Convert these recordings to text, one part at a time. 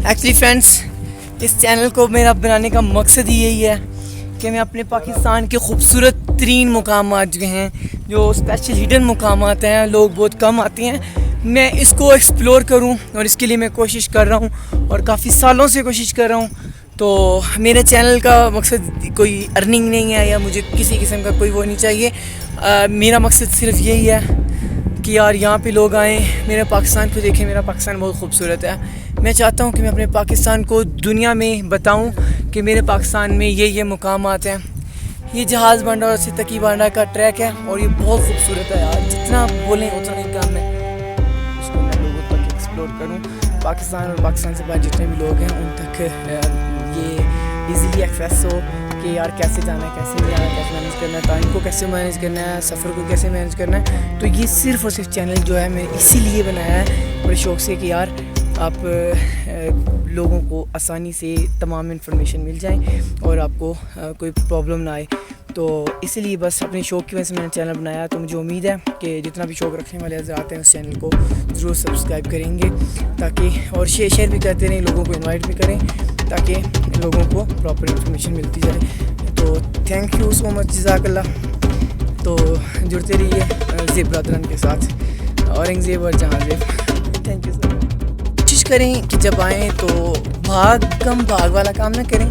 Actually friends اس channel کو میرا بنانے کا مقصد ہی یہی ہے کہ میں اپنے پاکستان کے خوبصورت ترین مقامات جو ہیں جو اسپیشل ہڈن مقامات ہیں لوگ بہت کم آتے ہیں میں اس کو ایکسپلور کروں اور اس کے لیے میں کوشش کر رہا ہوں اور کافی سالوں سے کوشش کر رہا ہوں. تو میرے چینل کا مقصد کوئی ارننگ نہیں ہے یا مجھے کسی قسم کا کوئی وہ نہیں چاہیے. میرا مقصد صرف یہی ہے کہ یار یہاں پہ لوگ آئیں میرے پاکستان کو دیکھیں. میرا پاکستان بہت خوبصورت ہے. میں چاہتا ہوں کہ میں اپنے پاکستان کو دنیا میں بتاؤں کہ میرے پاکستان میں یہ مقامات ہیں. یہ جہاز بانڈا اور ستکی بانڈا کا ٹریک ہے اور یہ بہت خوبصورت ہے یار. جتنا بولیں اتنا ہی کام ہے. اس کو میں لوگوں تک ایکسپلور کروں. پاکستان اور پاکستان سے باہر جتنے بھی لوگ ہیں ان تک یہ ایزیلی ایکسیس ہو کہ یار کیسے جانا ہے, کیسے نہیں جانا ہے, کیسے مینیج کرنا ہے, ٹائم کو کیسے مینیج کرنا ہے, سفر کو کیسے مینیج کرنا ہے. تو یہ صرف اور صرف چینل جو ہے میں اسی لیے بنایا ہے بڑے شوق سے کہ یار آپ لوگوں کو آسانی سے تمام انفارمیشن مل جائیں اور آپ کو کوئی پرابلم نہ آئے. تو اسی لیے بس اپنے شوق کی وجہ سے میں نے چینل بنایا. تو مجھے امید ہے کہ جتنا بھی شوق رکھنے والے حضرات ہیں اس چینل کو ضرور سبسکرائب کریں گے تاکہ اور شیئر بھی کرتے رہیں, لوگوں کو انوائٹ بھی کریں تاکہ لوگوں کو پراپر انفارمیشن ملتی جائے. تو تھینک یو سو مچ, جزاک اللہ. تو جڑتے رہیے زیب برادران کے ساتھ, اورنگزیب اور جہاں زیب. تھینک یو سو مچ. کوشش کریں کہ جب آئیں تو بھاگ والا کام نہ کریں.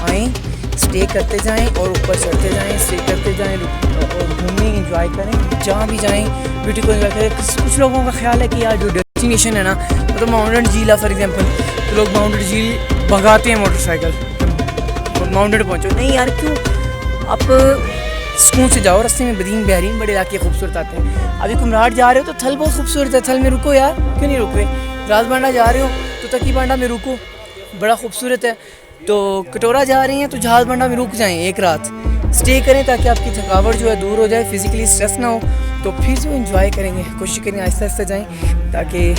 آئیں, اسٹے کرتے جائیں اور اوپر چڑھتے جائیں, اسٹے کرتے جائیں اور گھومیں, انجوائے کریں. جہاں بھی جائیں بیوٹی کو انجوائے کریں. کچھ لوگوں کا خیال ہے کہ یار جو ڈیسٹینیشن ہے نا مطلب ماؤنٹین جھیل ہے فار ایگزامپل, تو لوگ ماؤنٹین جھیل بھگاتے ہیں موٹر سائیکل ماؤنٹین پہنچو. نہیں یار, کیوں آپ سکون سے جاؤ. رستے میں بدین بحرین بڑے علاقے خوبصورت آتے ہیں. ابھی کمراٹ جا رہے ہو تو تھل بہت خوبصورت ہے, تھل میں رکو یار, کیوں نہیں رک رہے. راز بانڈا جا رہے ہو تو تکی بانڈا میں رکو, بڑا خوبصورت ہے. تو کٹورا جا رہی ہیں تو جہاز بانڈا میں رک جائیں, ایک رات اسٹے کریں تاکہ آپ کی تھکاوٹ جو ہے دور ہو جائے, فزیکلی اسٹریس نہ ہو. تو پھر جو انجوائے کریں گے کوشش کریں آہستہ آہستہ جائیں تاکہ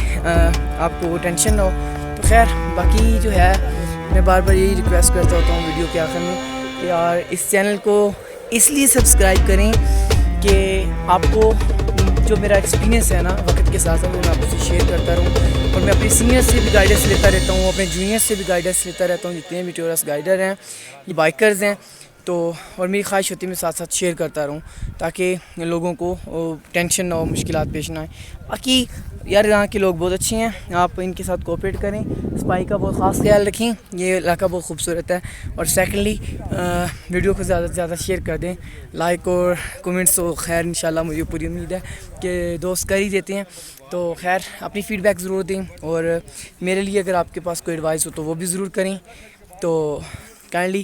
آپ کو ٹینشن نہ ہو. تو خیر باقی جو ہے میں بار بار یہی ریکویسٹ کرتا ہوتا ہوں ویڈیو کے آخر میں کہ یار اس چینل کو اس لیے سبسکرائب کریں کہ آپ کو جو میرا ایکسپیرینس ہے نا وقت کے ساتھ ساتھ میں آپ سے شیئر کرتا رہوں. اور میں اپنے سینئر سے بھی گائیڈنس لیتا رہتا ہوں, اپنے جونیئر سے بھی گائیڈنس لیتا رہتا ہوں, جتنے بھی ٹورسٹ گائیڈر ہیں یہ بائکرز ہیں. تو اور میری خواہش ہوتی ہے میں ساتھ ساتھ شیئر کرتا رہوں تاکہ لوگوں کو ٹینشن نہ ہو, مشکلات پیش نہ آئیں. باقی یار یہاں کے لوگ بہت اچھے ہیں, آپ ان کے ساتھ کوآپریٹ کریں, صفائی کا بہت خاص خیال رکھیں. یہ علاقہ بہت خوبصورت ہے. اور سیکنڈلی ویڈیو کو زیادہ سے زیادہ شیئر کر دیں, لائک اور کمنٹس. تو خیر انشاءاللہ مجھے پوری امید ہے کہ دوست کر ہی دیتے ہیں. تو خیر اپنی فیڈ بیک ضرور دیں اور میرے لیے اگر آپ کے پاس کوئی ایڈوائس ہو تو وہ بھی ضرور کریں. تو کائنڈلی